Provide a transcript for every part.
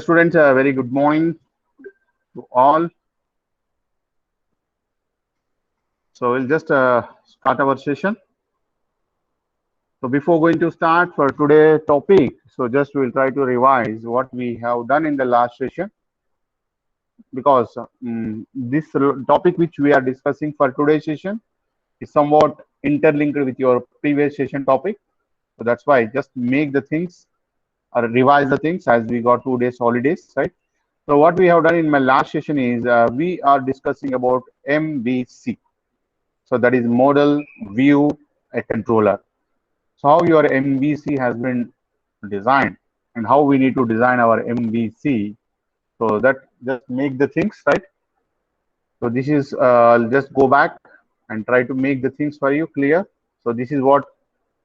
Students, a very good morning to all. So we'll just start our session. So before going to start for today's topic, so just we'll try to revise what we have done in the last session because this topic which we are discussing for today's session is somewhat interlinked with your previous session topic. So that's why just make the things or revise the things as we got 2 days holidays, right? So what we have done in my last session is we are discussing about MVC. So that is model, view, a controller. So how your MVC has been designed and how we need to design our MVC. So that just make the things right. So this is I'll just go back and try to make the things for you clear. So this is what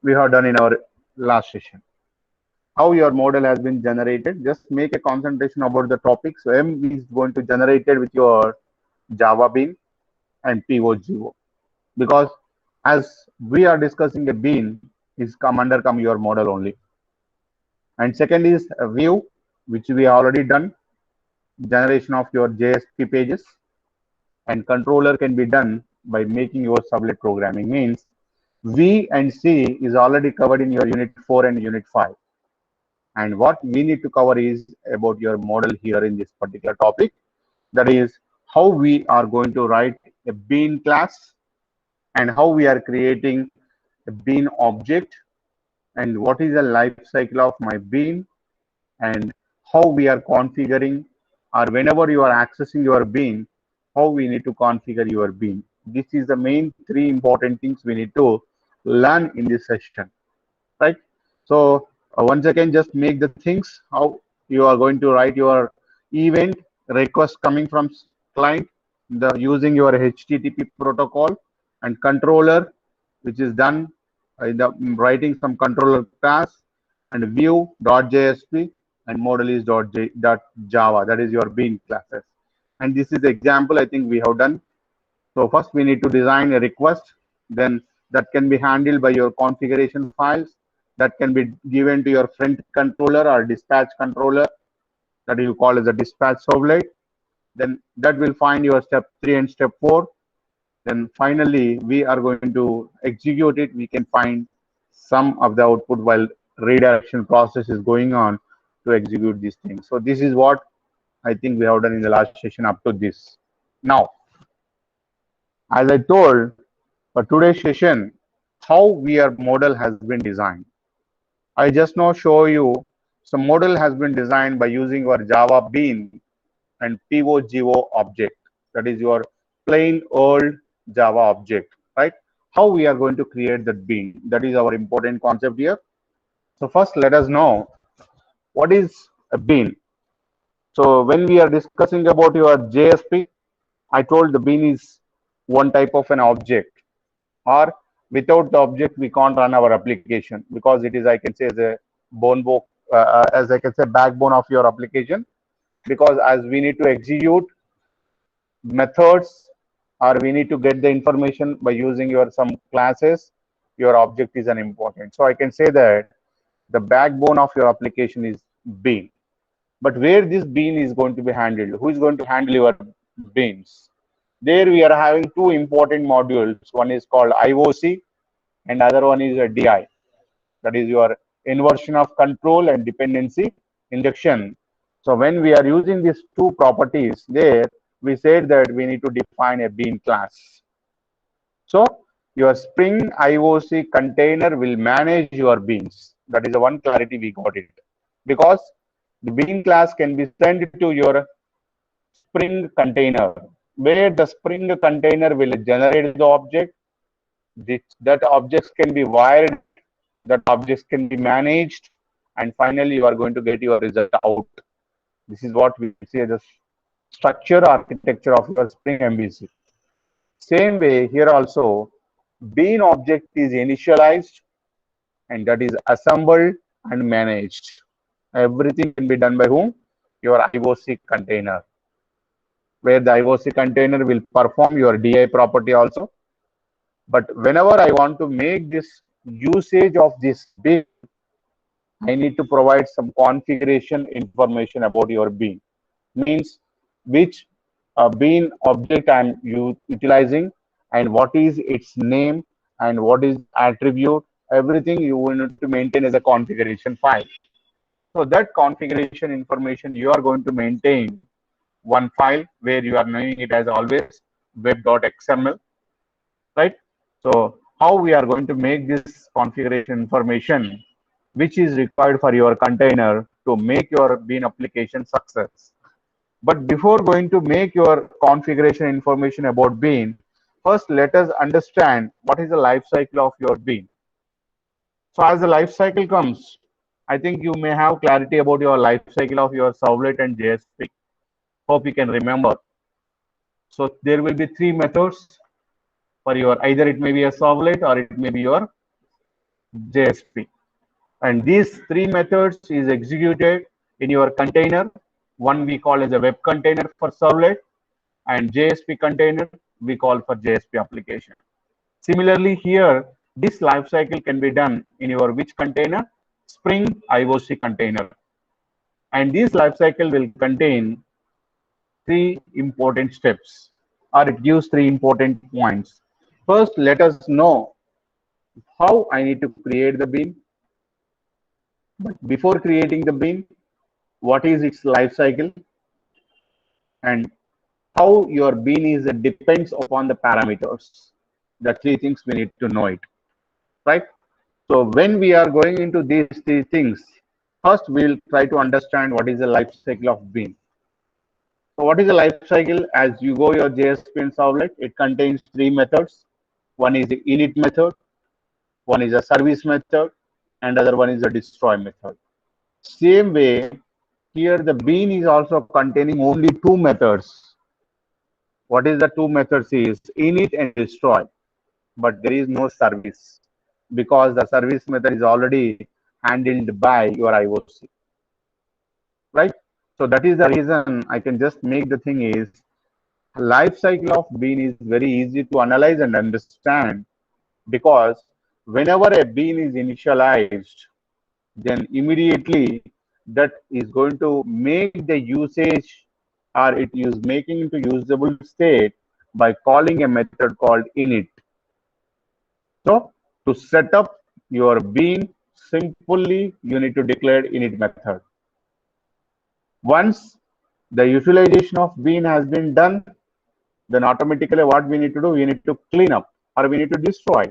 we have done in our last session. How your model has been generated. Just make a concentration about the topic. So MV is going to generate it with your Java Bean and POGO. Because as we are discussing a bean is come your model only. And second is a view, which we already done, generation of your JSP pages, and controller can be done by making your sublet programming. Means V and C is already covered in your unit 4 and unit 5. And what we need to cover is about your model here in this particular topic. That is how we are going to write a bean class and how we are creating a bean object and what is the life cycle of my bean and how we are configuring or whenever you are accessing your bean, how we need to configure your bean. This is the main three important things we need to learn in this session, right? So once again, just make the things how you are going to write your event request coming from client, the using your HTTP protocol and controller, which is done the writing some controller class and view.jsp and model is .java. That is your bean classes. And this is the example I think we have done. So first we need to design a request, then that can be handled by your configuration files that can be given to your front controller or dispatch controller that you call as a dispatch servlet. Then that will find your step 3 and step 4. Then finally we are going to execute it. We can find some of the output while redirection process is going on to execute these things. So this is what I think we have done in the last session up to this. Now, as I told, for today's session, how our model has been designed. I just now show you some model has been designed by using our Java Bean and POGO object. That is your plain old Java object, right? How we are going to create that bean. That is our important concept here. So first, let us know what is a bean. So when we are discussing about your JSP, I told the bean is one type of an object, or without the object we can't run our application because it is I can say as a as I can say backbone of your application, because as we need to execute methods or we need to get the information by using your some classes, your object is an important. So I can say that the backbone of your application is bean. But where this bean is going to be handled, who is going to handle your beans? There we are having two important modules. One is called IOC and other one is a DI. That is your inversion of control and dependency injection. So when we are using these two properties there, we said that we need to define a bean class. So your Spring IOC container will manage your beans. That is the one clarity we got it. Because the bean class can be sent to your Spring container, where the Spring container will generate the object. That objects can be wired, that objects can be managed, and finally you are going to get your result out. This is what we say the structure architecture of your Spring MVC. Same way here also, bean object is initialized and that is assembled and managed. Everything can be done by whom? Your IOC container, where the IOC container will perform your DI property also. But whenever I want to make this usage of this bean, I need to provide some configuration information about your bean. Means which bean object I'm utilizing and what is its name and what is attribute. Everything you will need to maintain as a configuration file. So that configuration information you are going to maintain one file where you are naming it as always web.xml, right? So how we are going to make this configuration information which is required for your container to make your bean application success. But before going to make your configuration information about bean, first let us understand what is the life cycle of your bean. So as the life cycle comes, I think you may have clarity about your life cycle of your servlet and JSP. Hope you can remember. So there will be three methods for your, either it may be a servlet or it may be your JSP. And these three methods is executed in your container. One we call as a web container for servlet, and JSP container we call for JSP application. Similarly here, this lifecycle can be done in your which container? Spring IOC container. And this lifecycle will contain three important steps, or it gives three important points. First, let us know how I need to create the bean. But before creating the bean, what is its life cycle and how your bean is depends upon the parameters. The three things we need to know it, right? So when we are going into these three things, first we'll try to understand what is the life cycle of bean. So what is the life cycle as you go your JSP and servlet? It contains three methods. One is the init method, one is a service method, and other one is a destroy method. Same way, here the bean is also containing only two methods. What is the two methods is init and destroy, but there is no service because the service method is already handled by your IOC, right? So that is the reason I can just make the thing is life cycle of bean is very easy to analyze and understand because whenever a bean is initialized, then immediately that is going to make the usage or it is making into usable state by calling a method called init. So to set up your bean, simply you need to declare init method. Once the utilization of bean has been done, then automatically what we need to do, we need to clean up or we need to destroy.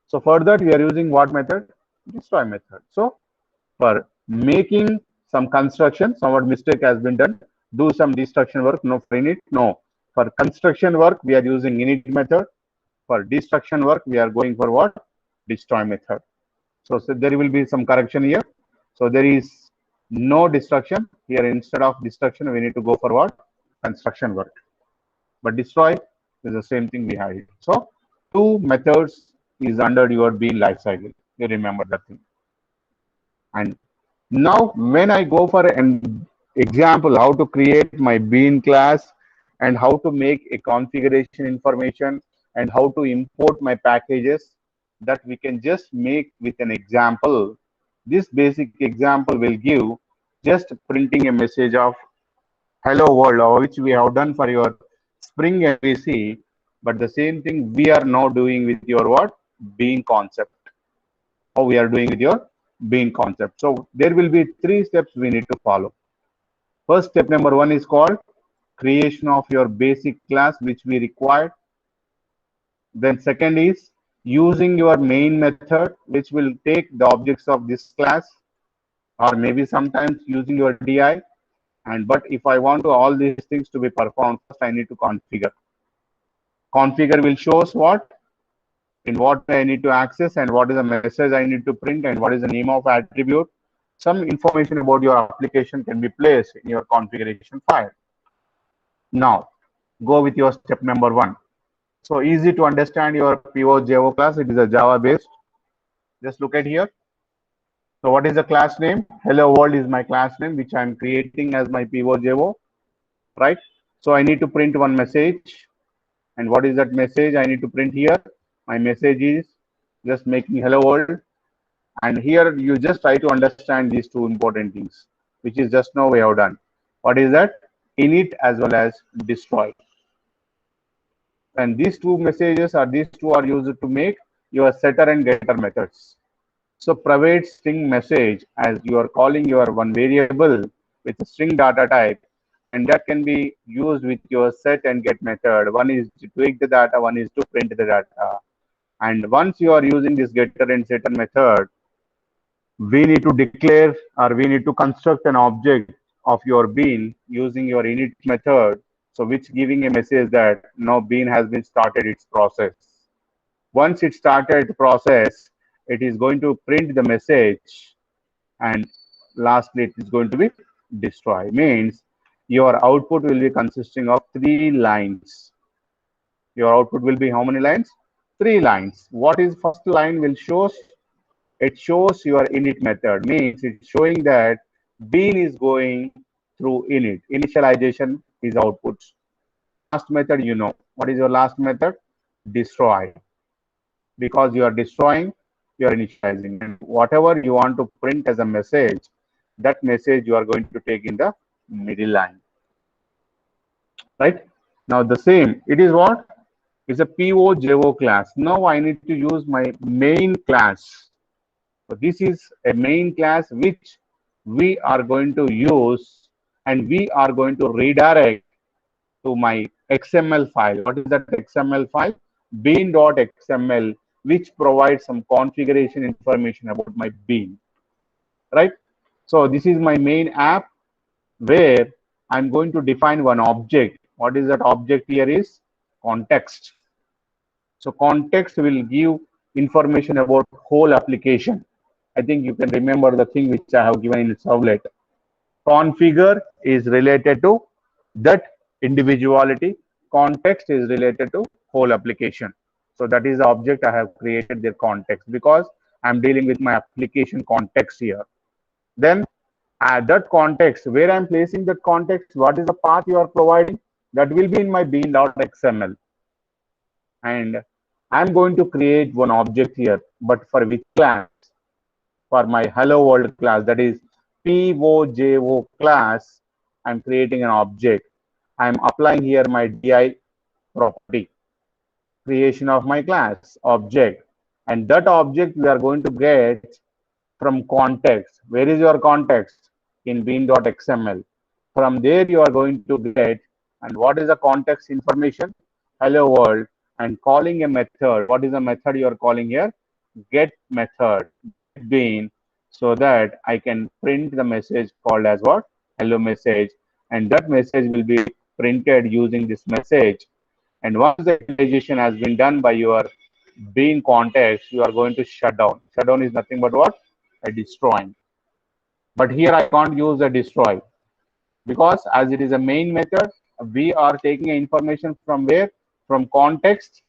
So for that we are using what method? Destroy method. So for making some construction, somewhat mistake has been done, do some destruction work, no for init, no. For construction work, we are using init method. For destruction work, we are going for what? Destroy method. So there will be some correction here. So there is no destruction. Here instead of destruction, we need to go for what? Construction work. But destroy is the same thing we have here. So two methods is under your bean life cycle. You remember that thing. And now when I go for an example, how to create my bean class and how to make a configuration information and how to import my packages, that we can just make with an example. This basic example will give just printing a message of hello world, which we have done for your Spring MVC, but the same thing we are now doing with your what? Bean concept. How we are doing with your bean concept. So there will be three steps we need to follow. First step number one is called creation of your basic class, which we required. Then second is using your main method, which will take the objects of this class, or maybe sometimes using your DI. And but if I want to all these things to be performed, first I need to configure. Configure will show us what? In what I need to access and what is the message I need to print and what is the name of attribute. Some information about your application can be placed in your configuration file. Now, go with your step number one. So easy to understand your Pivot Java class. It is a Java based. Just look at here. So what is the class name? Hello world is my class name, which I'm creating as my Pivot Java, right? So I need to print one message. And what is that message I need to print here? My message is just making hello world. And here you just try to understand these two important things, which is just now we have done. What is that? Init as well as destroy. And these two messages or these two are used to make your setter and getter methods. So private string message as you are calling your one variable with a string data type, and that can be used with your set and get method. One is to tweak the data, one is to print the data. And once you are using this getter and setter method, we need to declare or we need to construct an object of your bean using your init method. So which giving a message that now bean has been started its process. Once it started the process, it is going to print the message, and lastly it is going to be destroy. Means your output will be consisting of 3 lines. Your output will be how many lines? 3 lines. What is first line will show? It shows your init method. Means it's showing that bean is going through init. Initialization is output. Last method, you know. What is your last method? Destroy. Because you are destroying, you are initializing. And whatever you want to print as a message, that message you are going to take in the middle line. Right? Now the same, it is what? It's a POJO class. Now I need to use my main class. So this is a main class which we are going to use, and we are going to redirect to my XML file. What is that XML file? Bean.xml, which provides some configuration information about my bean. Right? So this is my main app where I'm going to define one object. What is that object here is context. So context will give information about whole application. I think you can remember the thing which I have given in Servlet. Configure is related to that individuality. Context is related to whole application. So that is the object I have created their context because I'm dealing with my application context here. Then at that context, where I'm placing that context, what is the path you are providing? That will be in my bean.xml. And I'm going to create one object here, but for which class? For my hello world class, that is POJO class. I'm creating an object. I'm applying here my DI property, creation of my class object. And that object we are going to get from context. Where is your context? In bean.xml. From there you are going to get, and what is the context information? Hello world, and calling a method. What is the method you are calling here? Get method, get bean, so that I can print the message called as what? Hello message. And that message will be printed using this message. And once the initialization has been done by your bean context, you are going to shut down. Shut down is nothing but what? A destroying. But here I can't use a destroy because as it is a main method, we are taking information from where? From context.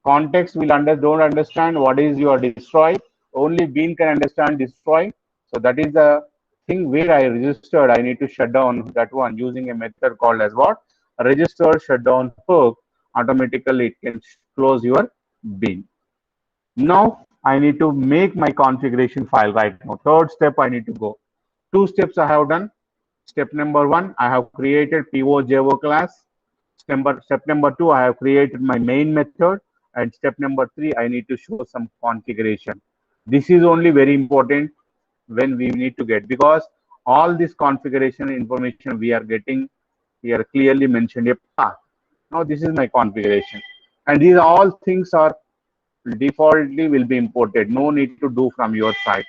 Context will don't understand what is your destroy. Only bean can understand destroy. So that is the thing where I registered. I need to shut down that one using a method called as what? A register shutdown hook. Automatically it can close your bean. Now I need to make my configuration file right now. Third step I need to go. 2 steps I have done. Step number 1, I have created POJO class. Step number 2, I have created my main method. And step number 3, I need to show some configuration. This is only very important when we need to get, because all this configuration information we are getting here clearly mentioned a path. Now this is my configuration. And these all things are defaultly will be imported. No need to do from your side.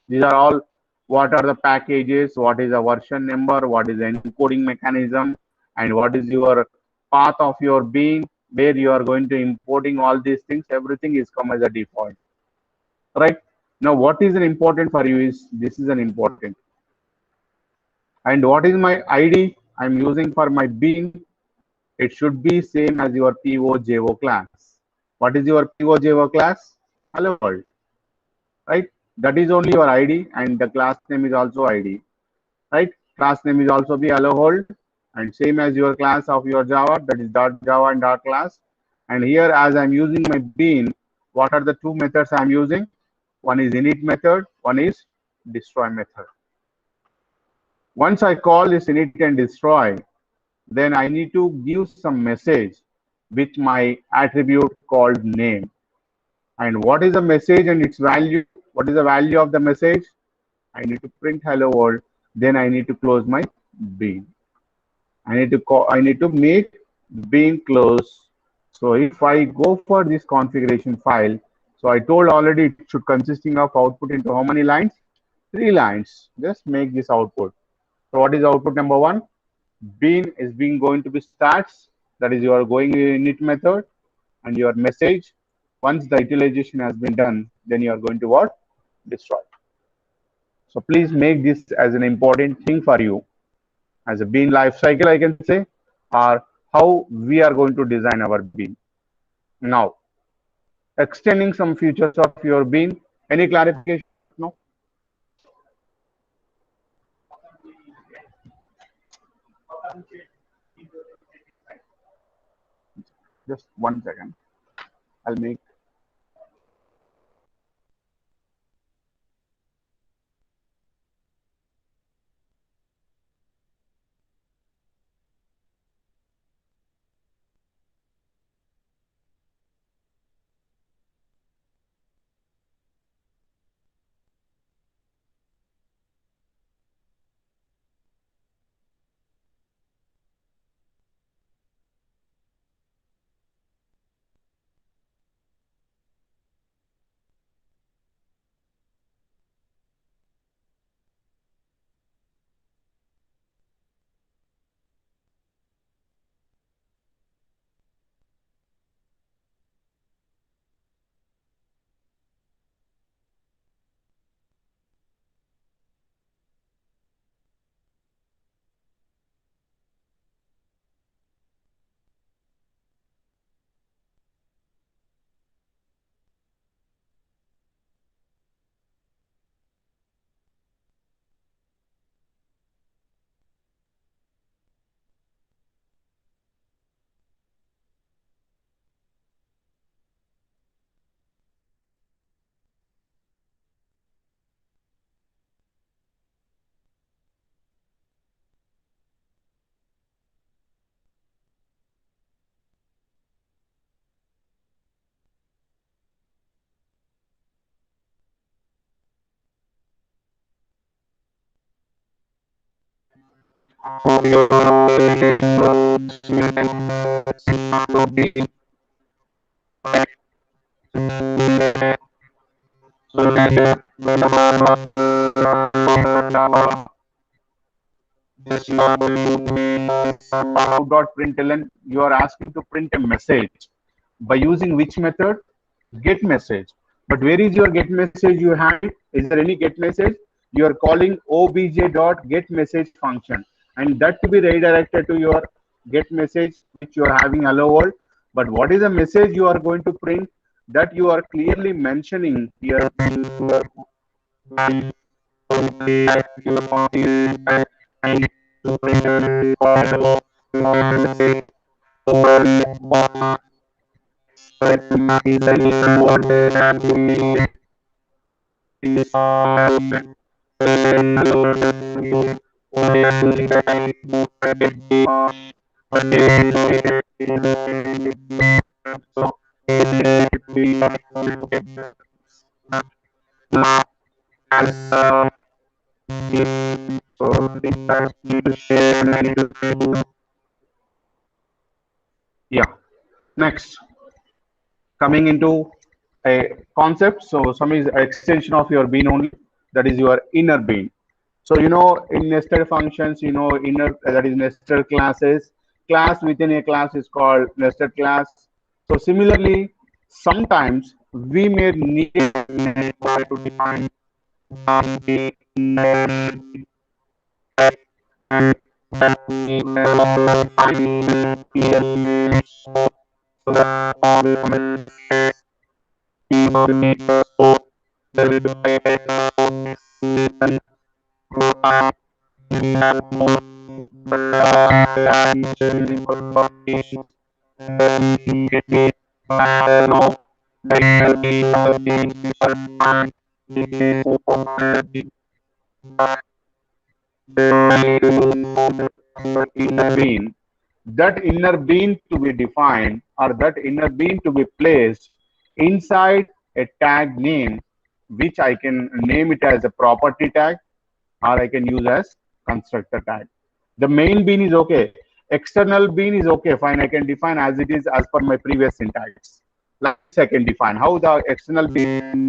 These are all what are the packages, what is the version number, what is the encoding mechanism, and what is your path of your bean, where you are going to importing all these things. Everything is come as a default. Right? Now what is an important for you is this is an important. And what is my ID I'm using for my bean? It should be same as your POJO class. What is your POJO class? Hello world. Right? That is only your ID, and the class name is also ID. Right? Class name is also be hello world, and same as your class of your Java, that is .java and .class. And here as I'm using my bean, what are the 2 methods I'm using? One is init method, one is destroy method. Once I call this init and destroy, then I need to give some message with my attribute called name. And what is the message and its value? What is the value of the message? I need to print hello world. Then I need to close my bean. I need to make bean close. So if I go for this configuration file, so I told already it should consisting of output into how many lines? 3 lines. Just make this output. So what is output number one? Bean is being going to be stats. That is you are going init method and your message. Once the utilization has been done, then you are going to what? Destroy. So please make this as an important thing for you as a bean life cycle, I can say, or how we are going to design our bean. Now, extending some features of your bean. Any clarification? No? Just 1 second. I'll make. Out.println, you are asking to print a message by using which method? Get message. But where is your get message? You have it. Is there any get message? You are calling obj.get message function, and that to be redirected to your get message which you are having hello world. But what is the message you are going to print? That you are clearly mentioning here. Yeah. Next, coming into a concept. So some is extension of your bean only. That is your inner bean. So in nested functions, inner that is nested classes. Class within a class is called nested class. So similarly, sometimes we may need to define inner bean, that inner bean to be defined or that inner bean to be placed inside a tag name, which I can name it as a property tag or I can use as constructor tag. The main bean is okay. External bean is okay, fine. I can define as it is as per my previous syntax. Like this, I can define how the external bean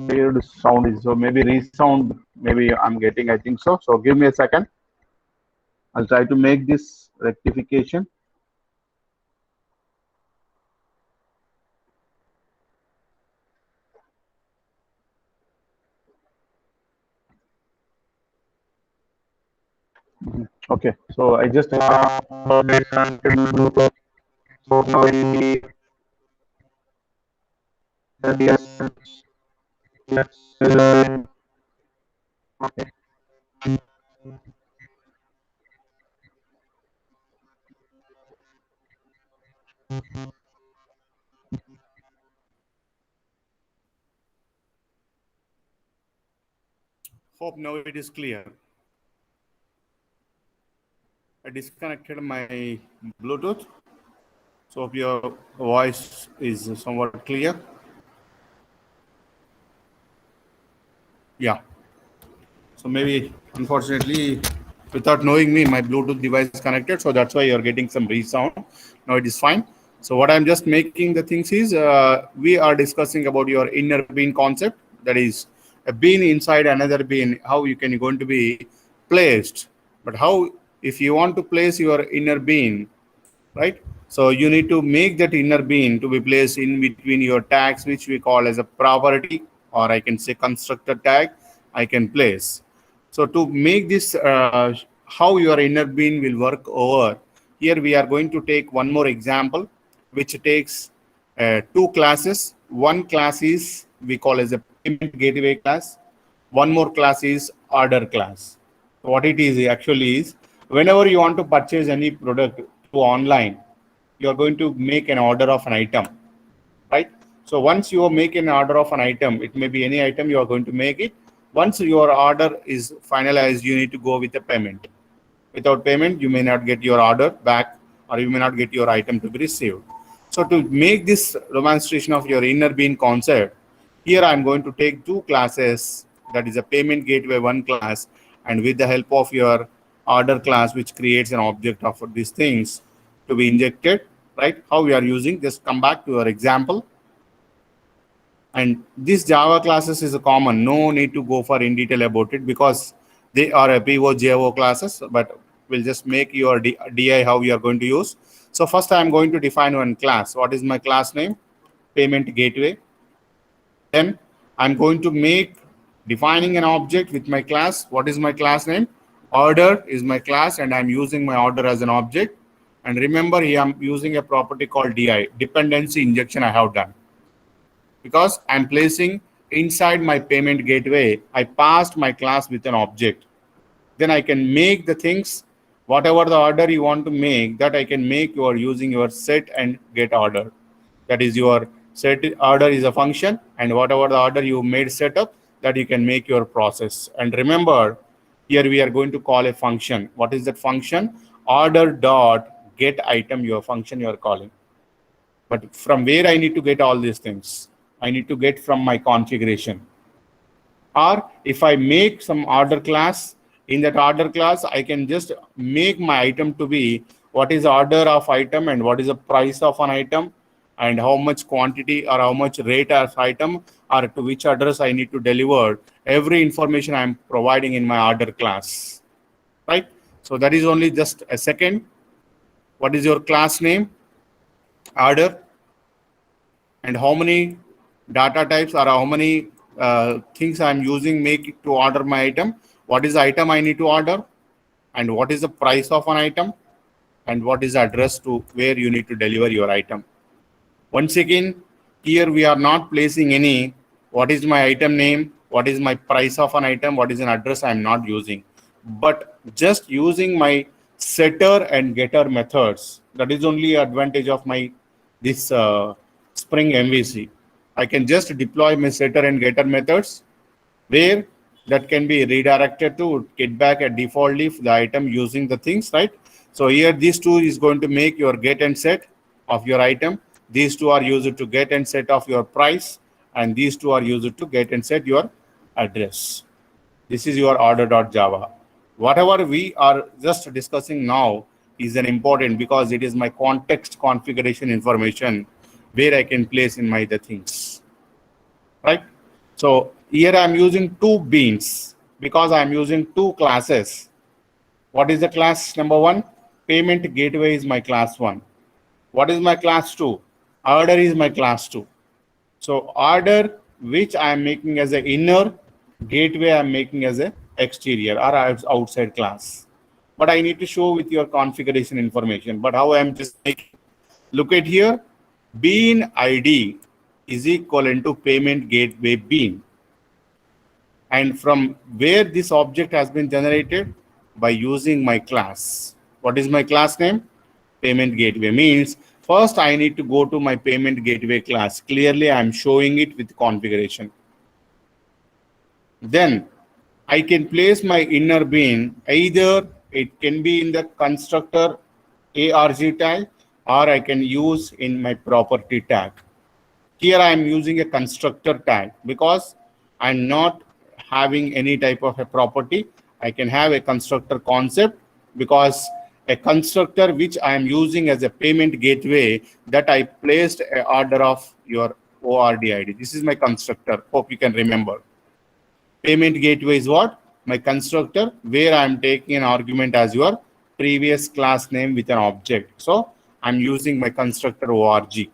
weird sound is so maybe resound maybe I'm getting, I think so. So give me a second. I'll try to make this rectification. Okay, so I just Hope now it is clear. I disconnected my Bluetooth, so hope your voice is somewhat clear. Yeah. So maybe, unfortunately, without knowing me, my Bluetooth device is connected, so that's why you're getting some resound. Now it is fine. So what I'm just making the things is, we are discussing about your inner bean concept. That is, a bean inside another bean, how you can going to be placed. But how, if you want to place your inner bean, right? So you need to make that inner bean to be placed in between your tags, which we call as a property, or I can say constructor tag, I can place. So to make this, how your inner bean will work over, here we are going to take one more example, which takes two classes. One class is, we call as a payment gateway class. One more class is order class. What it is actually is, whenever you want to purchase any product through online, you are going to make an order of an item, right? So once you make an order of an item, it may be any item you are going to make it. Once your order is finalized, you need to go with a payment. Without payment, you may not get your order back, or you may not get your item to be received. So to make this demonstration of your inner bean concept, here I'm going to take two classes, that is a payment gateway one class, and with the help of your order class, which creates an object of these things to be injected, right? How we are using, just come back to your example. And this Java classes is a common, no need to go for in detail about it because they are a POJO classes, but we'll just make your DI how we are going to use. So first I'm going to define one class. What is my class name? Payment gateway. Then I'm going to make defining an object with my class. What is my class name? Order is my class, and I'm using my order as an object. And remember here I'm using a property called DI, dependency injection I have done. Because I'm placing inside my payment gateway, I passed my class with an object. Then I can make the things, whatever the order you want to make, that I can make you are using your set and get order. That is your set order is a function, and whatever the order you made setup, that you can make your process. And remember, here we are going to call a function. What is that function? Order dot get item, your function you are calling. But from where I need to get all these things? I need to get from my configuration. Or if I make some order class, in that order class, I can just make my item to be what is order of item and what is the price of an item and how much quantity or how much rate of item or to which address I need to deliver. Every information I'm providing in my order class, right? So that is only just a second. What is your class name? order, and how many data types or how many things I'm using make to order my item, what is the item I need to order, and what is the price of an item, and what is the address to where you need to deliver your item. Once again, here we are not placing any what is my item name, what is my price of an item, what is an address I am not using, but just using my setter and getter methods. That is only advantage of my this Spring MVC. I can just deploy my setter and getter methods where that can be redirected to get back a default leaf the item using the things, right? So here these two is going to make your get and set of your item. These two are used to get and set of your price, and these two are used to get and set your address. This is your order.java. Whatever we are just discussing now is an important because it is my context configuration information where I can place in my the things, right? So here I'm using two beans because I'm using two classes. What is the class number one? Payment gateway is my class one. What is my class two? Order is my class two. So order, which I am making as an inner, gateway I am making as a exterior or outside class. But I need to show with your configuration information. But how I am just making, look at here, bean ID is equivalent to payment gateway bean. And from where this object has been generated? By using my class. What is my class name? Payment gateway. Means first I need to go to my payment gateway class. Clearly I am showing it with configuration. Then I can place my inner bean. Either it can be in the constructor ARG tag or I can use in my property tag. Here I am using a constructor tag because I'm not having any type of a property. I can have a constructor concept because a constructor which I am using as a payment gateway that I placed an order of your ORD ID. This is my constructor. Hope you can remember. Payment gateway is what? My constructor where I am taking an argument as your previous class name with an object. So I'm using my constructor ORG.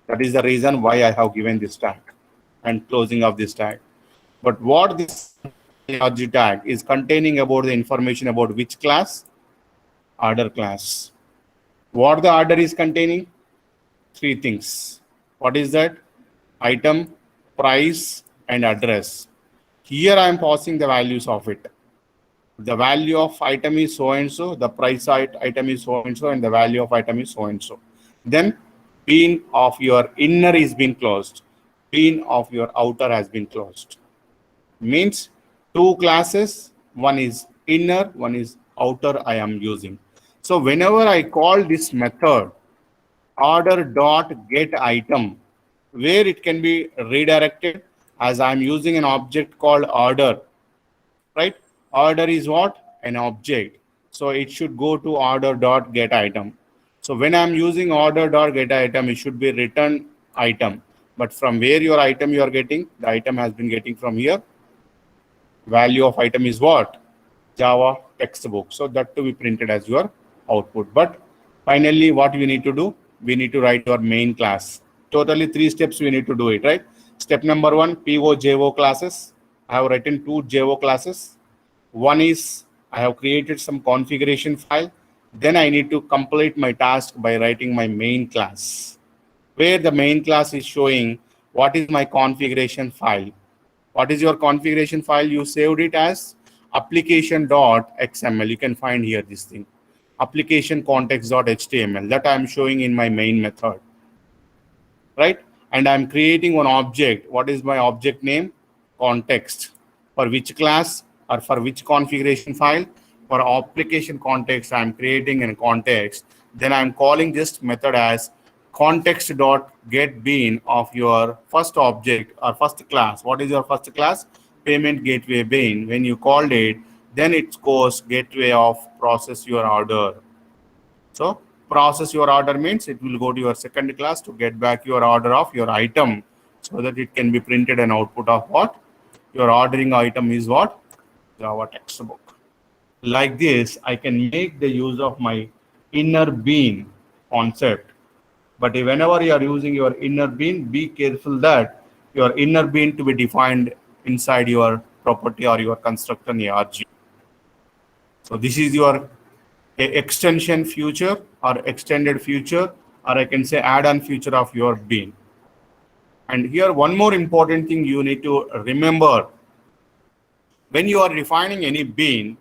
That is the reason why I have given this tag and closing of this tag. But what this ORG tag is containing about the information about which class? Order class. What the order is containing? Three things. What is that? Item, price, and address. Here I am passing the values of it. The value of item is so and so, the price item is so and so, and the value of item is so and so. Then bean of your inner is being closed. Bean of your outer has been closed. Means two classes, one is inner, one is outer I am using. So whenever I call this method order.getItem, where it can be redirected as I'm using an object called order, right? Order is what? An object. So it should go to order.getItem. So when I'm using order.getItem, it should be return item. But from where your item you are getting, the item has been getting from here. Value of item is what? Java textbook. So that to be printed as your output. But finally, what we need to do? We need to write our main class. Totally 3 steps we need to do it, right? Step number 1, PO JO classes. I have written 2 JO classes. One is I have created some configuration file. Then I need to complete my task by writing my main class, where the main class is showing what is my configuration file. What is your configuration file? You saved it as application.xml. You can find here this thing, application context.html, that I am showing in my main method, right? And I'm creating one object. What is my object name? Context. For which class or for which configuration file? For application context, I'm creating a context. Then I'm calling this method as context.getBean of your first object or first class. What is your first class? Payment gateway bean. When you called it, then it goes gateway of process your order. So process your order means it will go to your second class to get back your order of your item so that it can be printed an output of what? Your ordering item is what? Java textbook. Like this, I can make the use of my inner bean concept But whenever you are using your inner bean, be careful that your inner bean to be defined inside your property or your constructor ARG. So this is your extension future or extended future, or I can say add-on future of your bean. And here one more important thing you need to remember. When you are defining any bean,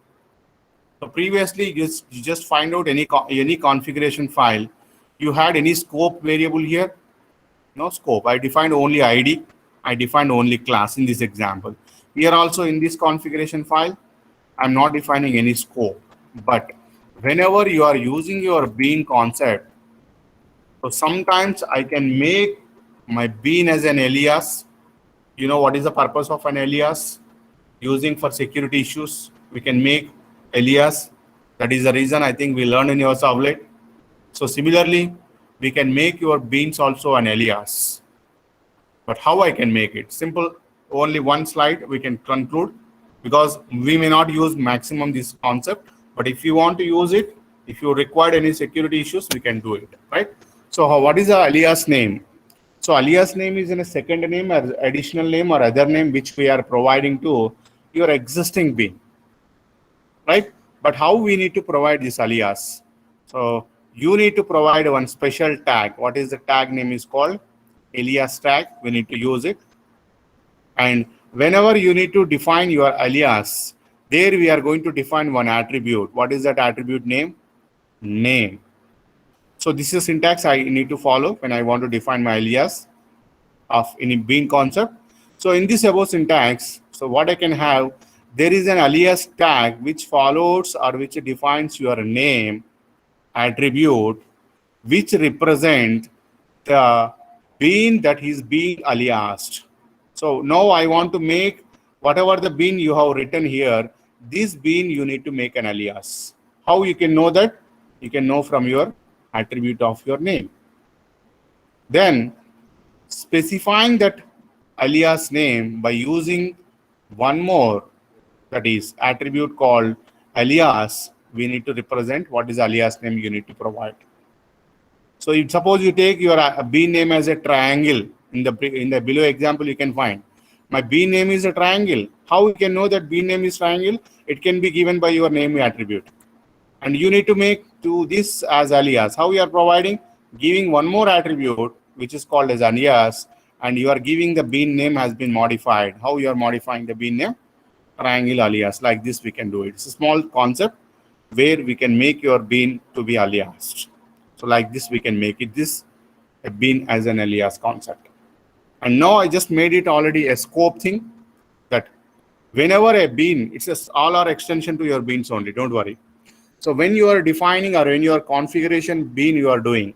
so previously you just find out any configuration file. You had any scope variable here? No scope. I defined only ID. I defined only class in this example. Here also in this configuration file, I'm not defining any scope. But whenever you are using your bean concept, so sometimes I can make my bean as an alias. You know what is the purpose of an alias? Using for security issues, we can make alias. That is the reason I think we learned in your servlet. So similarly, we can make your beans also an alias. But how I can make it? Simple, only one slide we can conclude, because we may not use maximum this concept, but if you want to use it, if you require any security issues, we can do it, right? So what is the alias name? So alias name is in a second name or additional name or other name which we are providing to your existing bean, right? But how we need to provide this alias? So you need to provide one special tag. What is the tag name is called? Alias tag. We need to use it. And whenever you need to define your alias, there we are going to define one attribute. What is that attribute name? Name. So this is syntax I need to follow when I want to define my alias of any bean concept. So in this above syntax, so what I can have, there is an alias tag which follows or which defines your name attribute, which represent the bean that is being aliased. So now I want to make whatever the bean you have written here, this bean you need to make an alias. How you can know that? You can know from your attribute of your name. Then specifying that alias name by using one more, that is attribute called alias, we need to represent what is alias name you need to provide. So if suppose you take your bean name as a triangle, in the below example you can find my bean name is a triangle. How you can know that bean name is triangle? It can be given by your name attribute, and you need to make to this as alias. How you are providing? Giving one more attribute which is called as alias, and you are giving the bean name has been modified. How you are modifying the bean name? Triangle alias. Like this we can do it. It's a small concept where we can make your bean to be aliased. So like this we can make it this a bean as an alias concept. And now I just made it already a scope thing, that whenever a bean, it's just all our extension to your beans only, don't worry. So when you are defining or when your configuration bean you are doing,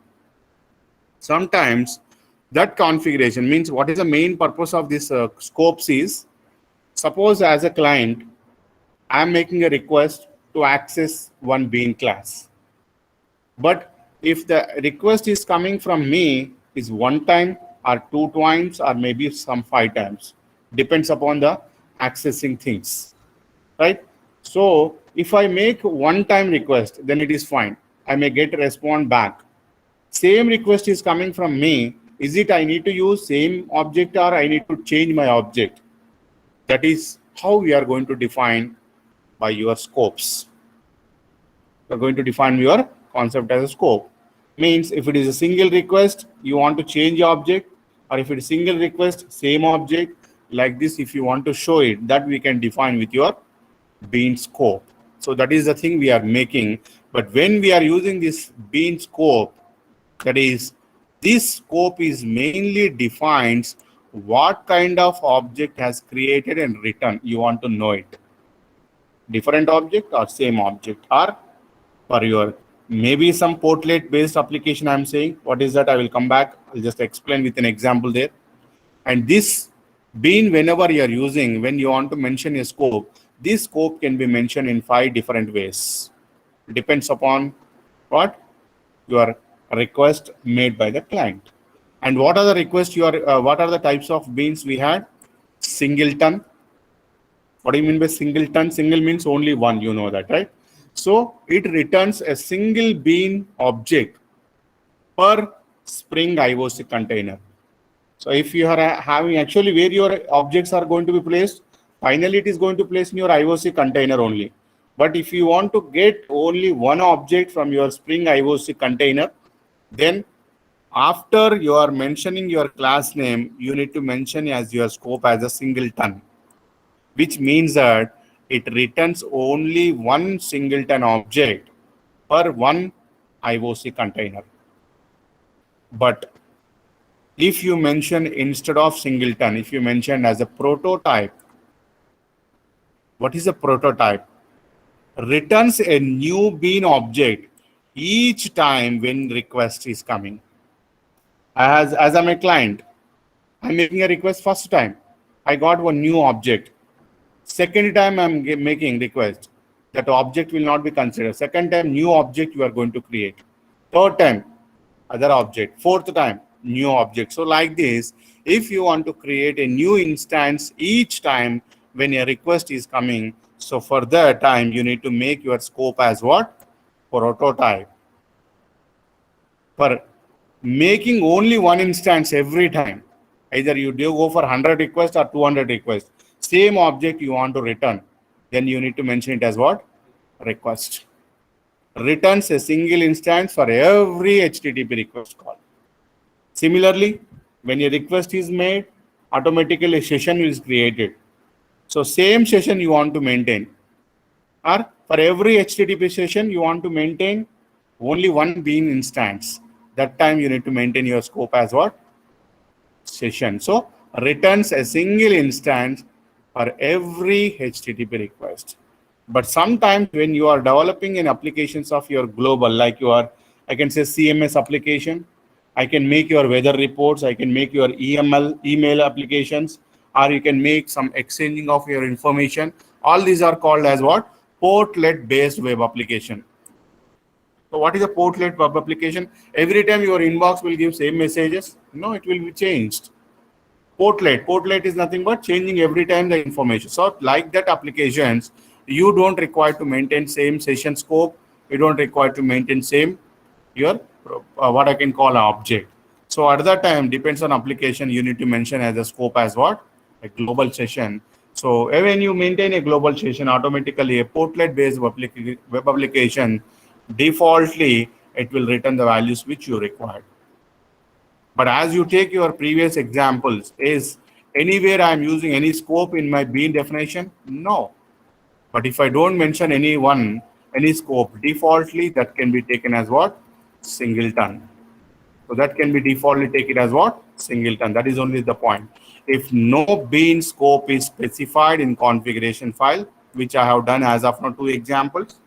sometimes that configuration means what is the main purpose of this scopes is, suppose as a client, I am making a request to access one bean class. But if the request is coming from me is one time or two times or maybe some 5 times, depends upon the accessing things, right? So if I make one time request, then it is fine. I may get a response back. Same request is coming from me. Is it I need to use same object or I need to change my object? That is how we are going to define by your scopes. We are going to define your concept as a scope. Means if it is a single request, you want to change your object, or if it is single request, same object. Like this, if you want to show it, that we can define with your bean scope. So that is the thing we are making. But when we are using this bean scope, that is, this scope is mainly defines what kind of object has created and written. You want to know it. Different object or same object, or for your maybe some portlet based application I'm saying. What is that? I will come back. I'll just explain with an example there. And this bean, whenever you are using, when you want to mention a scope, this scope can be mentioned in 5 different ways. It depends upon what? Your request made by the client. And what are the requests you are, what are the types of beans we had? Singleton. What do you mean by singleton? Single means only one, you know that, right? So it returns a single bean object per Spring IOC container. So if you are having actually where your objects are going to be placed, finally it is going to place in your IOC container only. But if you want to get only one object from your Spring IOC container, then after you are mentioning your class name, you need to mention as your scope as a singleton, which means that it returns only one singleton object per one IOC container. But if you mention instead of singleton, if you mention as a prototype, what is a prototype? Returns a new bean object each time when request is coming. As I'm a client, I'm making a request first time. I got one new object. Second time I'm making request. That object will not be considered. Second time, new object you are going to create. Third time, other object. Fourth time, new object. So like this, if you want to create a new instance each time when a request is coming, so for that time you need to make your scope as what? Prototype. For making only one instance every time, either you do go for 100 requests or 200 requests, same object you want to return, then you need to mention it as what? Request. Returns a single instance for every HTTP request call. Similarly, when a request is made, automatically a session is created. So same session you want to maintain. Or for every HTTP session, you want to maintain only one bean instance. That time you need to maintain your scope as what? Session. So returns a single instance for every HTTP request. But sometimes when you are developing in applications of your global, like your, I can say CMS application, I can make your weather reports, I can make your email applications, or you can make some exchanging of your information. All these are called as what? Portlet based web application. So what is a portlet web application? Every time your inbox will give same messages. No, it will be changed. Portlet is nothing but changing every time the information. So like that applications, you don't require to maintain same session scope. You don't require to maintain same your what I can call an object. So at that time, depends on application, you need to mention as a scope as what? A global session. So when you maintain a global session, automatically a portlet based web application, defaultly it will return the values which you require. But as you take your previous examples, is anywhere I'm using any scope in my bean definition? No. But if I don't mention any scope, defaultly that can be taken as what? Singleton. So that can be defaultly taken as what? Singleton. That is only the point. If no bean scope is specified in configuration file, which I have done as of now 2 examples,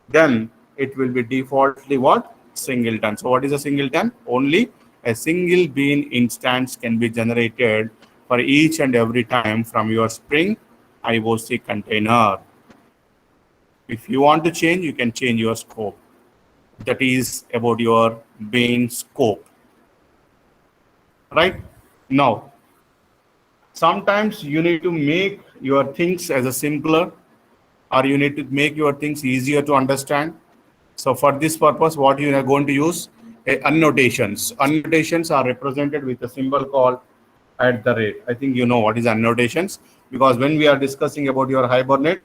then it will be defaultly what? Singleton. So what is a singleton? Only a single bean instance can be generated for each and every time from your Spring IOC container. If you want to change, you can change your scope. That is about your bean scope. Right? Now, sometimes you need to make your things as a simpler, or you need to make your things easier to understand. So for this purpose, what you are going to use? Annotations. Annotations are represented with a symbol called at the rate. I think you know what is annotations, because when we are discussing about your Hibernate,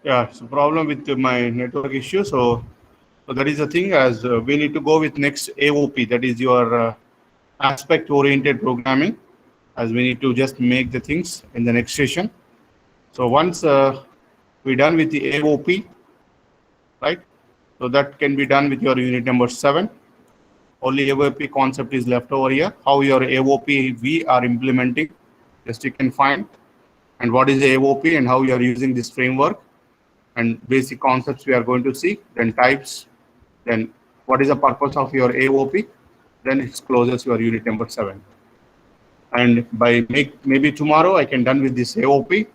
Yeah, it's a problem with my network issue. So that is the thing. As we need to go with next AOP, that is your aspect-oriented programming. As we need to just make the things in the next session. So once we're done with the AOP, right? So that can be done with your unit number 7. Only AOP concept is left over here. How your AOP we are implementing, just you can find, and what is the AOP and how you are using this framework, and basic concepts we are going to see, then types, then what is the purpose of your AOP, then it closes your unit number 7. And by maybe tomorrow I can done with this AOP.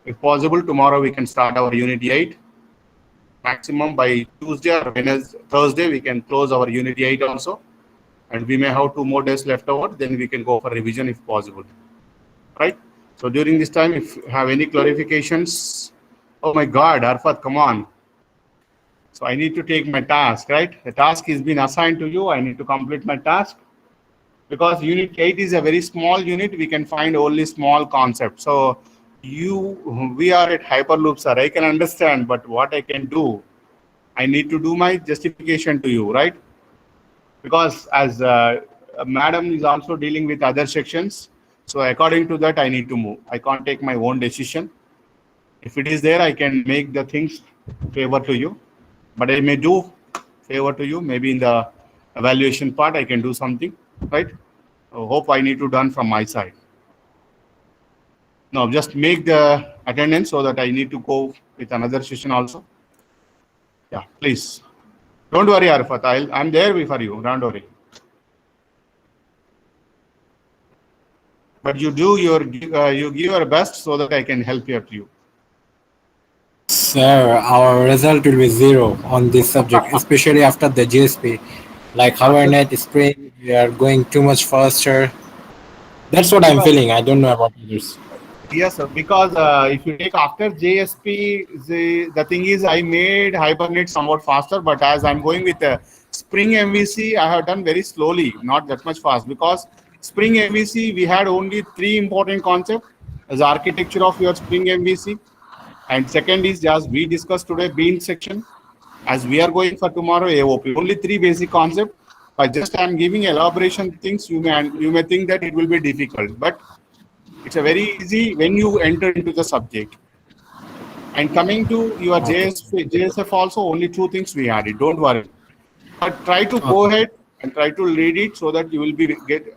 If possible, tomorrow we can start our unit 8. Maximum by Tuesday or Wednesday, Thursday, we can close our unit 8 also. And we may have 2 more days left over, then we can go for revision if possible. Right? So during this time, if you have any clarifications, oh my God, Arfat, come on. So I need to take my task, right? The task is been assigned to you. I need to complete my task because unit 8 is a very small unit. We can find only small concepts. So we are at Hyperloop, sir. I can understand, but what I can do, I need to do my justification to you, right? Because as madam is also dealing with other sections, so according to that, I need to move. I can't take my own decision. If it is there, I can make the things favor to you, but I may do favor to you. Maybe in the evaluation part, I can do something, right? So hope I need to done from my side. No, just make the attendance so that I need to go with another session also. Yeah, please. Don't worry, Arfat. I'm there for you. Don't worry. But you give your best so that I can help you. Sir, our result will be zero on this subject, especially after the GSP. Like After, Hibernate Spring, we are going too much faster. That's what I'm because feeling. I don't know about others. yes, sir, because if you take after JSP, the thing is I made Hibernate somewhat faster, but as I'm going with Spring MVC, I have done very slowly, not that much fast, because Spring MVC we had only 3 important concepts as architecture of your Spring MVC, and second is just we discussed today bean section. As we are going for tomorrow AOP, only 3 basic concepts. But just I'm giving elaboration things. You may think that it will be difficult, but it's a very easy when you enter into the subject. And coming to your Okay, sir. JSF also, only 2 things we added. Don't worry. But try to go Okay. ahead and try to read it so that you will be get.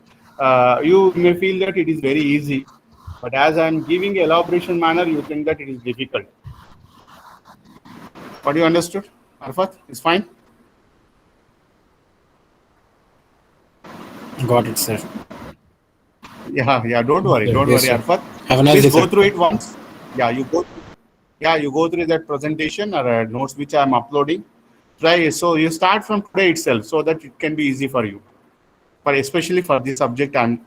You may feel that it is very easy, but as I'm giving elaboration manner, you think that it is difficult. What you understood, Arfat? Is fine. Got it, sir. Yeah. Yes, Don't sir. worry, Arfat. Have a nice Please day, sir. go through it once. Yeah, you go. Yeah, you go through that presentation or notes which I'm uploading. Try so you start from today itself so that it can be easy for you. For especially for this subject, I'm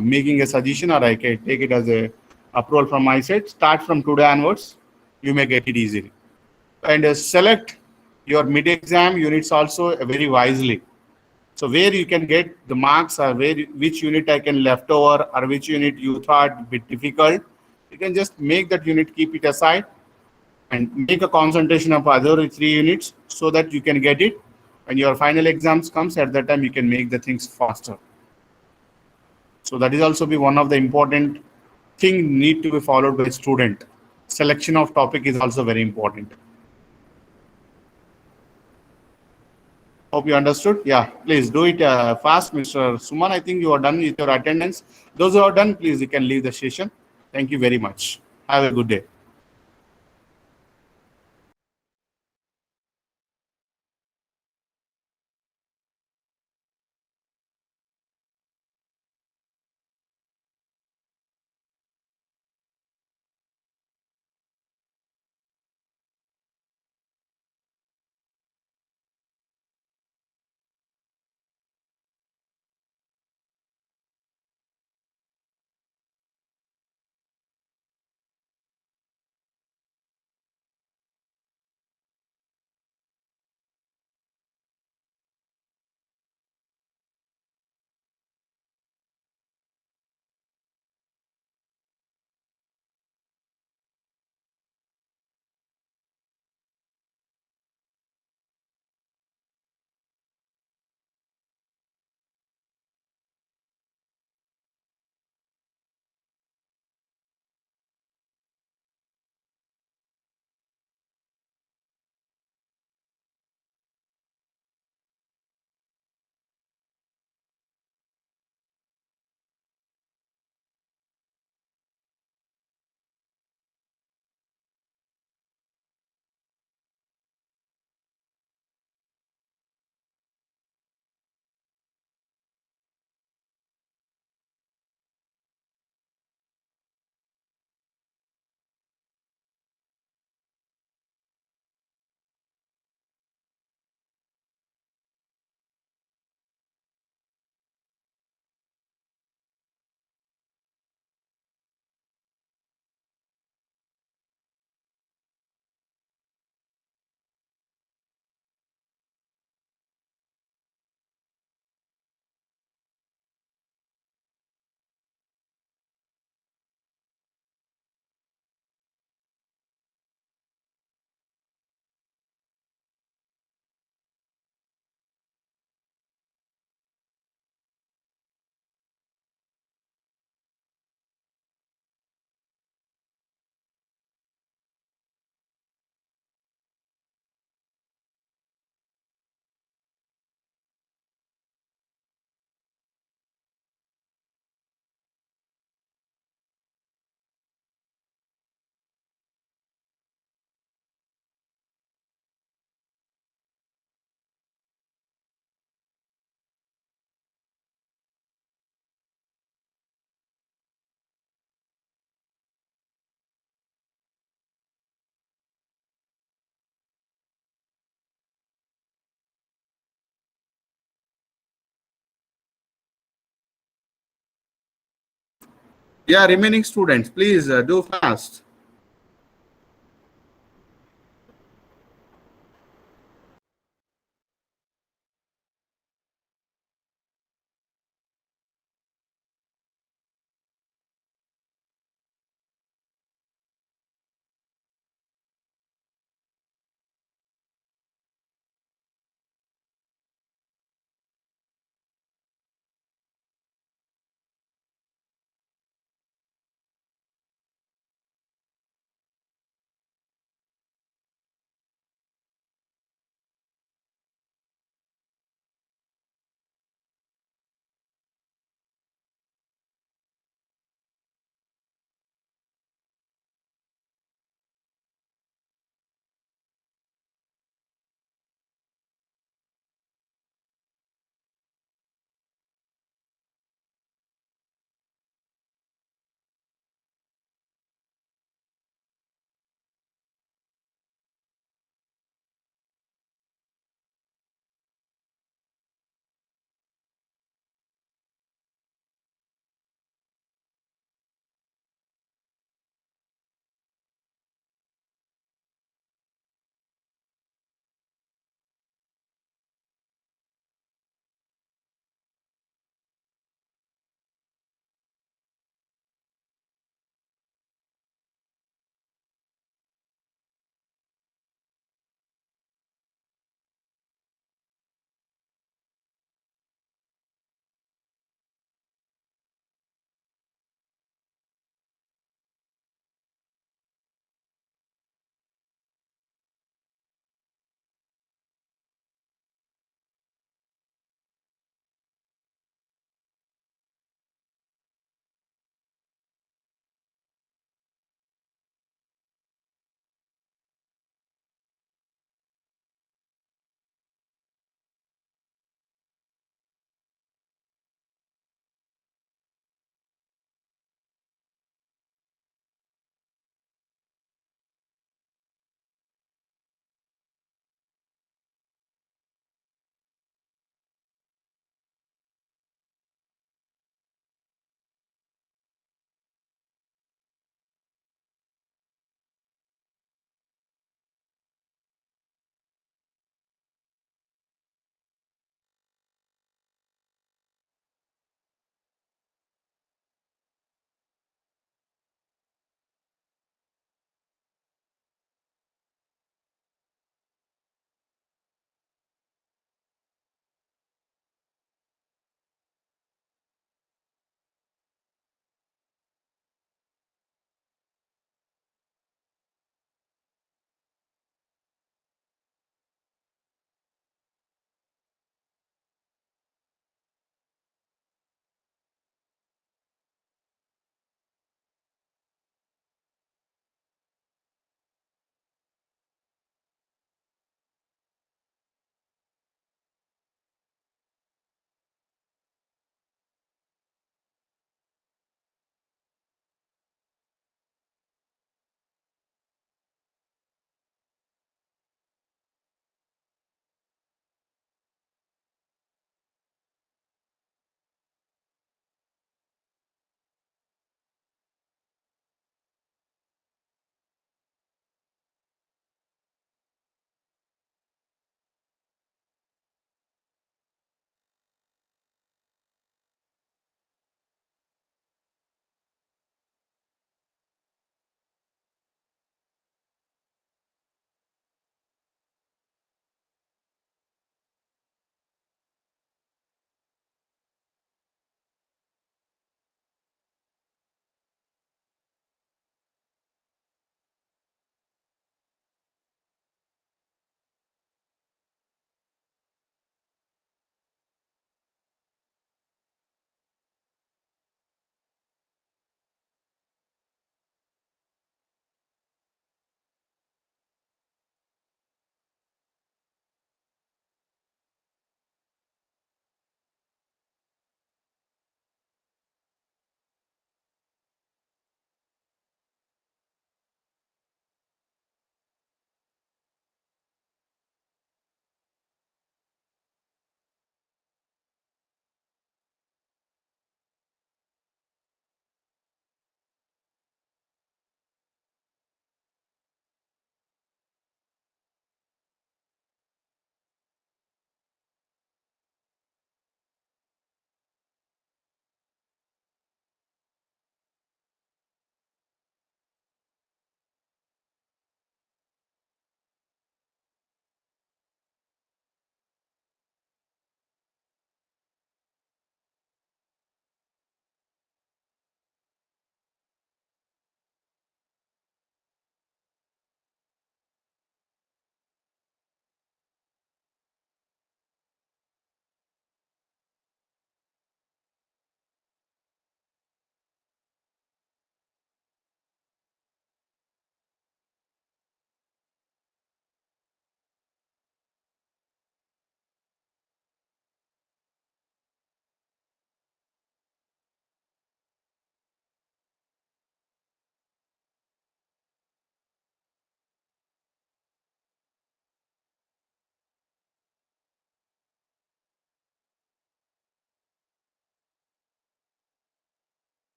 making a suggestion or I can take it as a approval from my side. Start from today onwards. You may get it easily. And select your mid-exam units also very wisely. So where you can get the marks or which unit I can left over or which unit you thought bit difficult, you can just make that unit, keep it aside and make a concentration of other 3 units so that you can get it. When your final exams comes at that time, you can make the things faster. So that is also be one of the important thing need to be followed by student. Selection of topic is also very important. Hope you understood. Yeah, please do it fast, Mr. Suman. I think you are done with your attendance. Those who are done, please, you can leave the session. Thank you very much. Have a good day. Yeah, remaining students, please do fast.